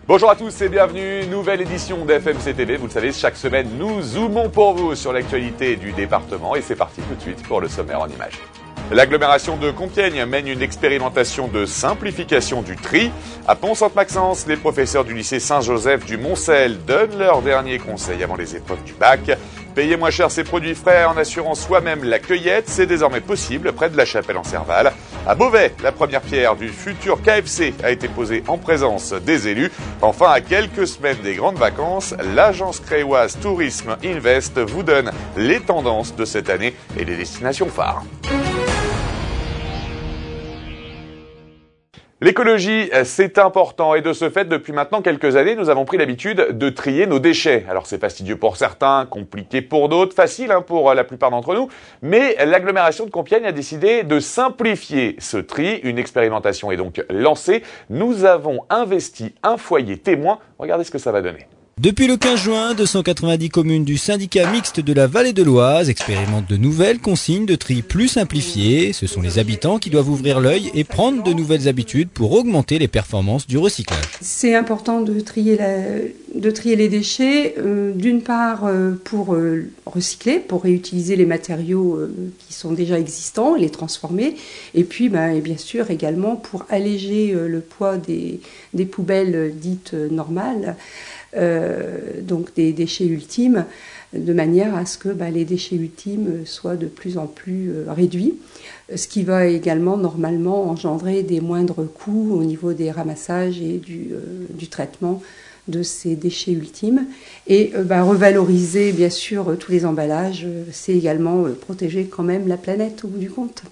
Bonjour à tous et bienvenue, nouvelle édition d'FMC TV. Vous le savez, chaque semaine, nous zoomons pour vous sur l'actualité du département et c'est parti tout de suite pour le sommaire en images. L'agglomération de Compiègne mène une expérimentation de simplification du tri. À Pont-Sainte-Maxence, les professeurs du lycée Saint-Joseph du Moncel donnent leurs derniers conseils avant les épreuves du bac. Payer moins cher ses produits frais en assurant soi-même la cueillette, c'est désormais possible près de la Chapelle en Serval. À Beauvais, la première pierre du futur KFC a été posée en présence des élus. Enfin, à quelques semaines des grandes vacances, l'agence créoise Tourisme Invest vous donne les tendances de cette année et les destinations phares. L'écologie, c'est important et de ce fait, depuis maintenant quelques années, nous avons pris l'habitude de trier nos déchets. Alors c'est fastidieux pour certains, compliqué pour d'autres, facile pour la plupart d'entre nous, mais l'agglomération de Compiègne a décidé de simplifier ce tri. Une expérimentation est donc lancée. Nous avons investi un foyer témoin. Regardez ce que ça va donner. Depuis le 15 juin, 290 communes du syndicat mixte de la Vallée de l'Oise expérimentent de nouvelles consignes de tri plus simplifiées. Ce sont les habitants qui doivent ouvrir l'œil et prendre de nouvelles habitudes pour augmenter les performances du recyclage. C'est important de trier les déchets, d'une part pour recycler, pour réutiliser les matériaux qui sont déjà existants et les transformer, et puis bien sûr également pour alléger le poids des poubelles dites normales. Donc des déchets ultimes, de manière à ce que les déchets ultimes soient de plus en plus réduits, ce qui va également normalement engendrer des moindres coûts au niveau des ramassages et du traitement de ces déchets ultimes. Et revaloriser bien sûr tous les emballages, c'est également protéger quand même la planète au bout du compte.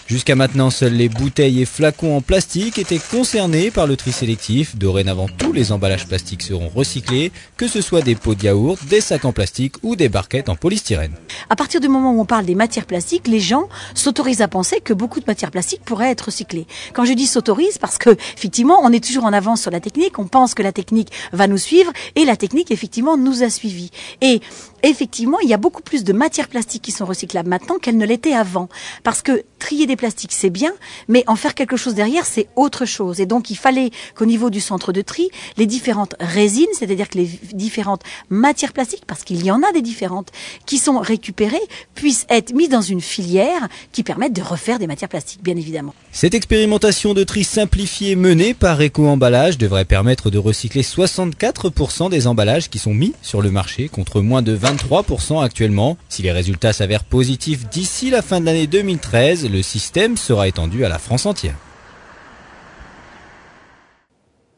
Jusqu'à maintenant, seuls les bouteilles et flacons en plastique étaient concernés par le tri sélectif. Dorénavant, tous les emballages plastiques seront recyclés, que ce soit des pots de yaourt, des sacs en plastique ou des barquettes en polystyrène. À partir du moment où on parle des matières plastiques, les gens s'autorisent à penser que beaucoup de matières plastiques pourraient être recyclées. Quand je dis s'autorise, parce que effectivement, on est toujours en avance sur la technique, on pense que la technique va nous suivre et la technique effectivement nous a suivis. Et effectivement, il y a beaucoup plus de matières plastiques qui sont recyclables maintenant qu'elles ne l'étaient avant. Parce que trier des plastiques, c'est bien, mais en faire quelque chose derrière, c'est autre chose. Et donc, il fallait qu'au niveau du centre de tri, les différentes résines, c'est-à-dire que les différentes matières plastiques, parce qu'il y en a des différentes, qui sont récupérées, puissent être mises dans une filière qui permette de refaire des matières plastiques, bien évidemment. Cette expérimentation de tri simplifié menée par Eco-Emballage devrait permettre de recycler 64% des emballages qui sont mis sur le marché, contre moins de 23% actuellement. Si les résultats s'avèrent positifs d'ici la fin de l'année 2013, le système sera étendu à la France entière.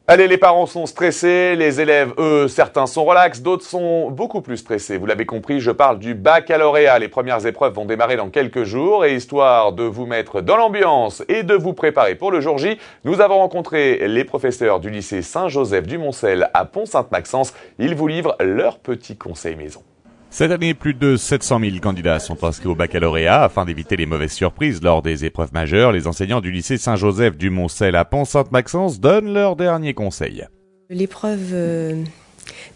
Allez, les parents sont stressés, les élèves, eux, certains sont relax, d'autres sont beaucoup plus stressés. Vous l'avez compris, je parle du baccalauréat. Les premières épreuves vont démarrer dans quelques jours et histoire de vous mettre dans l'ambiance et de vous préparer pour le jour J, nous avons rencontré les professeurs du lycée Saint-Joseph du Moncel à Pont-Sainte-Maxence. Ils vous livrent leurs petits conseils maison. Cette année, plus de 700 000 candidats sont inscrits au baccalauréat. Afin d'éviter les mauvaises surprises lors des épreuves majeures, les enseignants du lycée Saint-Joseph du Moncel à Pont-Sainte-Maxence donnent leurs derniers conseils. L'épreuve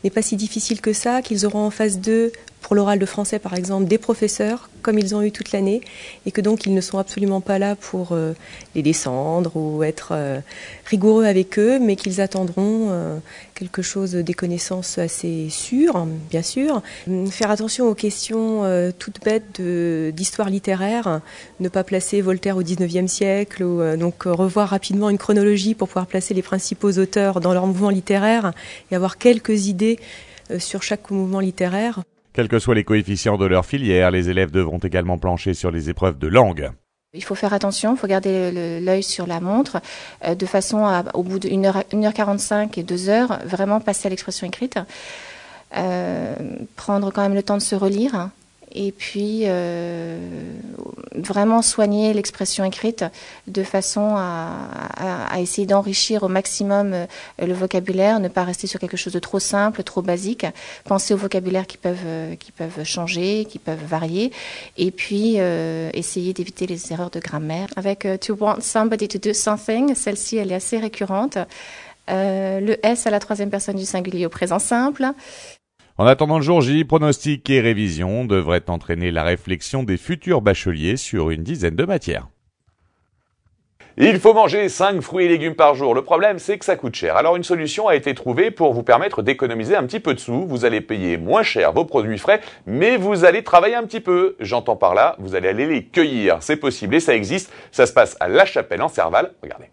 n'est pas si difficile que ça, qu'ils auront en face d'eux, pour l'oral de français par exemple, des professeurs, comme ils ont eu toute l'année, et que donc ils ne sont absolument pas là pour les descendre ou être rigoureux avec eux, mais qu'ils attendront quelque chose, des connaissances assez sûres, bien sûr. Faire attention aux questions toutes bêtes d'histoire littéraire, ne pas placer Voltaire au XIXe siècle, ou donc revoir rapidement une chronologie pour pouvoir placer les principaux auteurs dans leur mouvement littéraire et avoir quelques idées sur chaque mouvement littéraire. Quels que soient les coefficients de leur filière, les élèves devront également plancher sur les épreuves de langue. Il faut faire attention, il faut garder l'œil sur la montre, de façon à, au bout d'une heure, 1h45 et 2 heures, vraiment passer à l'expression écrite. Prendre quand même le temps de se relire. Et puis, vraiment soigner l'expression écrite de façon à essayer d'enrichir au maximum le vocabulaire, ne pas rester sur quelque chose de trop simple, trop basique. Penser aux vocabulaires qui peuvent changer, qui peuvent varier. Et puis, essayer d'éviter les erreurs de grammaire. Avec to want somebody to do something, celle-ci, elle est assez récurrente. Le S à la troisième personne du singulier au présent simple. En attendant le jour J, pronostics et révisions devraient entraîner la réflexion des futurs bacheliers sur une dizaine de matières. Il faut manger 5 fruits et légumes par jour. Le problème, c'est que ça coûte cher. Alors une solution a été trouvée pour vous permettre d'économiser un petit peu de sous. Vous allez payer moins cher vos produits frais, mais vous allez travailler un petit peu. J'entends par là, vous allez aller les cueillir. C'est possible et ça existe. Ça se passe à La Chapelle en Serval. Regardez.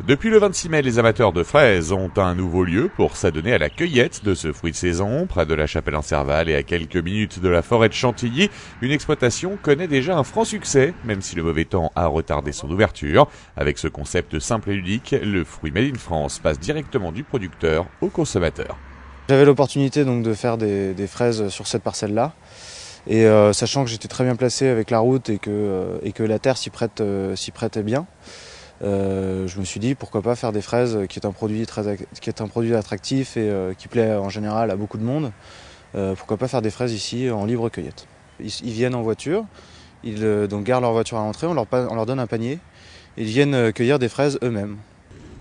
Depuis le 26 mai, les amateurs de fraises ont un nouveau lieu pour s'adonner à la cueillette de ce fruit de saison. Près de La Chapelle en Serval et à quelques minutes de la forêt de Chantilly, une exploitation connaît déjà un franc succès, même si le mauvais temps a retardé son ouverture. Avec ce concept simple et ludique, le fruit Made in France passe directement du producteur au consommateur. J'avais l'opportunité donc de faire des fraises sur cette parcelle-là. Et sachant que j'étais très bien placé avec la route et que la terre s'y prêtait bien, je me suis dit pourquoi pas faire des fraises qui est un produit attractif et qui plaît en général à beaucoup de monde. Pourquoi pas faire des fraises ici en libre cueillette. Ils viennent en voiture, ils donc garent leur voiture à l'entrée, on leur donne un panier et ils viennent cueillir des fraises eux-mêmes.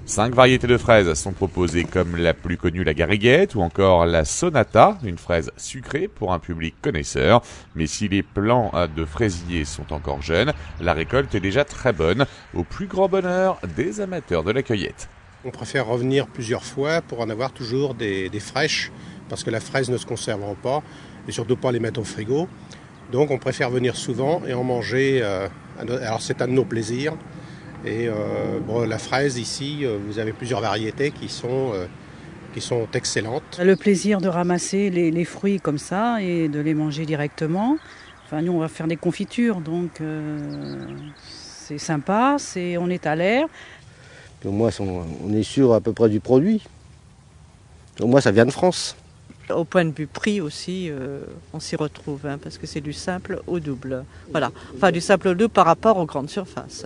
5 variétés de fraises sont proposées comme la plus connue, la gariguette, ou encore la sonata, une fraise sucrée pour un public connaisseur. Mais si les plants de fraisiers sont encore jeunes, la récolte est déjà très bonne, au plus grand bonheur des amateurs de la cueillette. On préfère revenir plusieurs fois pour en avoir toujours des fraîches, parce que la fraise ne se conservera pas, et surtout pas les mettre au frigo. Donc on préfère venir souvent et en manger, alors c'est un de nos plaisirs. Et la fraise ici, vous avez plusieurs variétés qui sont excellentes. Le plaisir de ramasser les fruits comme ça et de les manger directement. Enfin, nous, on va faire des confitures, donc c'est sympa, on est à l'air. Au moins, on est sûr à peu près du produit. Au moins, ça vient de France. Au point de vue prix aussi, on s'y retrouve, parce que c'est du simple au double. Voilà, enfin du simple au double par rapport aux grandes surfaces.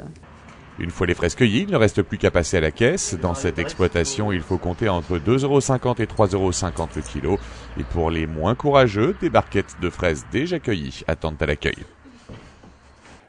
Une fois les fraises cueillies, il ne reste plus qu'à passer à la caisse. Dans cette exploitation, il faut compter entre 2,50 € et 3,50 € le kilo. Et pour les moins courageux, des barquettes de fraises déjà cueillies attendent à l'accueil.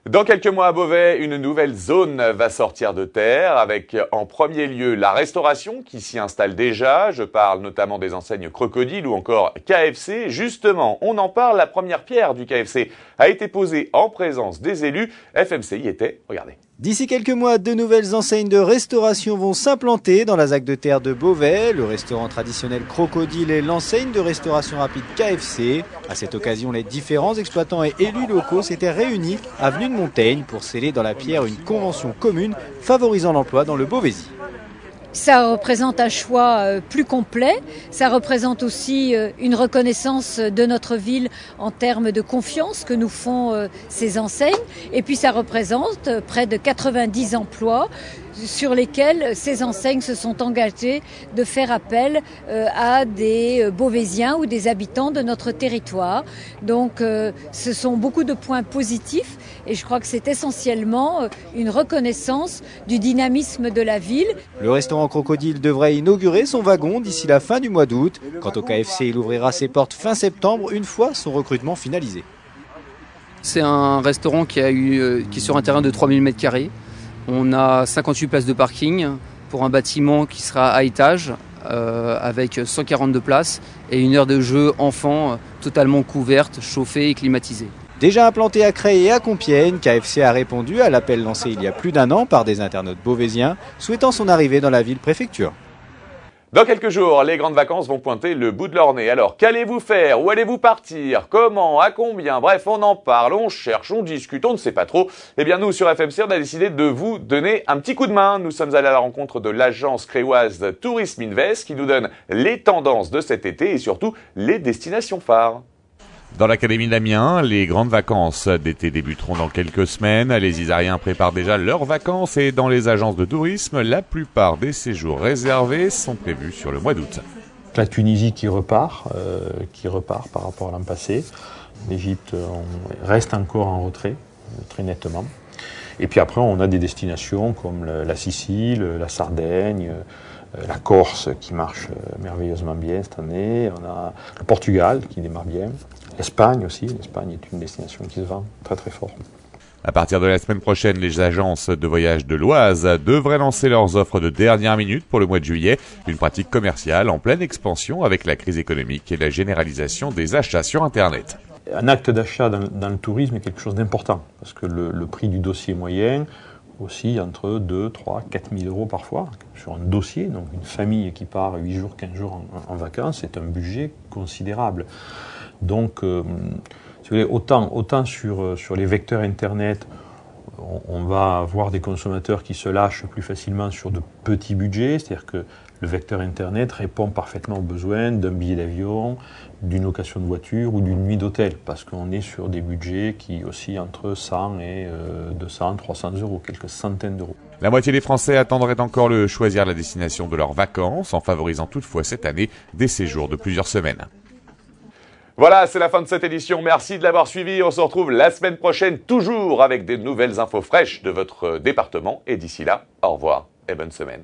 Dans quelques mois à Beauvais, une nouvelle zone va sortir de terre avec en premier lieu la restauration qui s'y installe déjà. Je parle notamment des enseignes Crocodile ou encore KFC. Justement, on en parle, la première pierre du KFC a été posée en présence des élus. FMC y était, regardez. D'ici quelques mois, de nouvelles enseignes de restauration vont s'implanter dans la ZAC de terre de Beauvais, le restaurant traditionnel Crocodile et l'enseigne de restauration rapide KFC. À cette occasion, les différents exploitants et élus locaux s'étaient réunis avenue de Montaigne pour sceller dans la pierre une convention commune favorisant l'emploi dans le Beauvaisis. Ça représente un choix plus complet, ça représente aussi une reconnaissance de notre ville en termes de confiance que nous font ces enseignes, et puis ça représente près de 90 emplois sur lesquels ces enseignes se sont engagées de faire appel à des Beauvaisiens ou des habitants de notre territoire. Donc ce sont beaucoup de points positifs et je crois que c'est essentiellement une reconnaissance du dynamisme de la ville. Le restaurant Crocodile devrait inaugurer son wagon d'ici la fin du mois d'août. Quant au KFC, il ouvrira ses portes fin septembre une fois son recrutement finalisé. C'est un restaurant qui est sur un terrain de 3000 m². On a 58 places de parking pour un bâtiment qui sera à étage avec 142 places et une aire de jeu enfants totalement couverte, chauffée et climatisée. Déjà implanté à Creil et à Compiègne, KFC a répondu à l'appel lancé il y a plus d'un an par des internautes beauvaisiens souhaitant son arrivée dans la ville-préfecture. Dans quelques jours, les grandes vacances vont pointer le bout de leur nez. Alors, qu'allez-vous faire? Où allez-vous partir? Comment? À combien? Bref, on en parle, on cherche, on discute, on ne sait pas trop. Eh bien, nous, sur FMC, on a décidé de vous donner un petit coup de main. Nous sommes allés à la rencontre de l'agence créoise Tourisme Invest qui nous donne les tendances de cet été et surtout les destinations phares. Dans l'académie d'Amiens, les grandes vacances d'été débuteront dans quelques semaines. Les Isariens préparent déjà leurs vacances et dans les agences de tourisme, la plupart des séjours réservés sont prévus sur le mois d'août. La Tunisie qui repart par rapport à l'an passé. L'Égypte reste encore en retrait, très nettement. Et puis après, on a des destinations comme la Sicile, la Sardaigne, la Corse qui marche merveilleusement bien cette année. On a le Portugal qui démarre bien. L'Espagne aussi, l'Espagne est une destination qui se vend très très fort. À partir de la semaine prochaine, les agences de voyage de l'Oise devraient lancer leurs offres de dernière minute pour le mois de juillet, une pratique commerciale en pleine expansion avec la crise économique et la généralisation des achats sur Internet. Un acte d'achat dans le tourisme est quelque chose d'important, parce que le prix du dossier moyen aussi entre 2, 3, 4 000 euros parfois sur un dossier. Donc une famille qui part 8 jours, 15 jours en vacances, c'est un budget considérable. Donc, si vous voulez, autant sur les vecteurs Internet, on va avoir des consommateurs qui se lâchent plus facilement sur de petits budgets, c'est-à-dire que le vecteur Internet répond parfaitement aux besoins d'un billet d'avion, d'une location de voiture ou d'une nuit d'hôtel, parce qu'on est sur des budgets qui oscillent entre 100 et 200, 300 euros, quelques centaines d'euros. La moitié des Français attendraient encore le choisir la destination de leurs vacances, en favorisant toutefois cette année des séjours de plusieurs semaines. Voilà, c'est la fin de cette édition. Merci de l'avoir suivi. On se retrouve la semaine prochaine, toujours avec des nouvelles infos fraîches de votre département. Et d'ici là, au revoir et bonne semaine.